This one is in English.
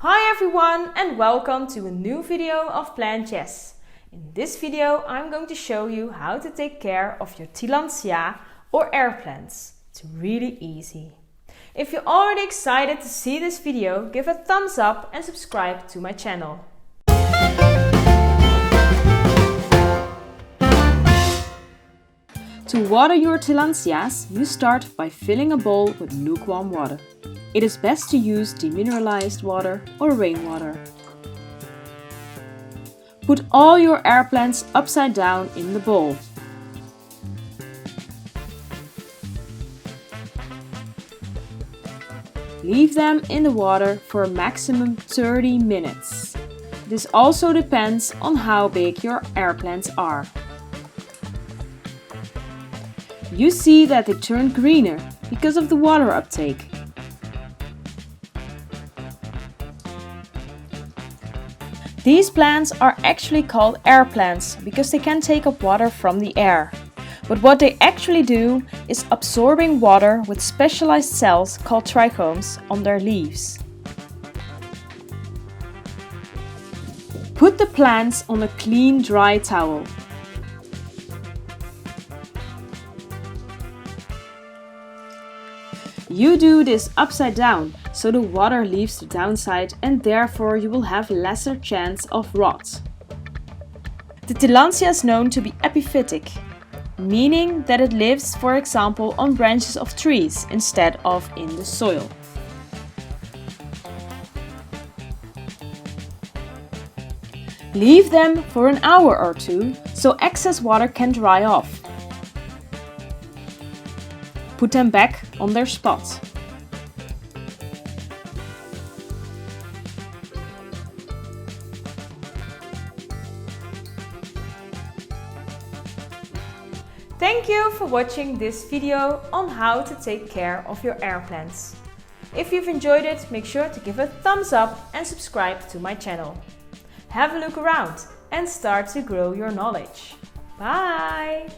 Hi everyone and welcome to a new video of Plant Yes. In this video I'm going to show you how to take care of your Tillandsia or air plants. It's really easy. If you're already excited to see this video, give a thumbs up and subscribe to my channel. To water your Tillandsias, you start by filling a bowl with lukewarm water. It is best to use demineralized water or rainwater. Put all your air plants upside down in the bowl. Leave them in the water for a maximum 30 minutes. This also depends on how big your air plants are. You see that they turn greener because of the water uptake. These plants are actually called air plants because they can take up water from the air. But what they actually do is absorbing water with specialized cells called trichomes on their leaves. Put the plants on a clean, dry towel. You do this upside down, so the water leaves the downside and therefore you will have lesser chance of rot. The Tillandsia is known to be epiphytic, meaning that it lives, for example, on branches of trees instead of in the soil. Leave them for an hour or two so excess water can dry off. Put them back on their spot. Thank you for watching this video on how to take care of your air plants. If you've enjoyed it, make sure to give a thumbs up and subscribe to my channel. Have a look around and start to grow your knowledge. Bye!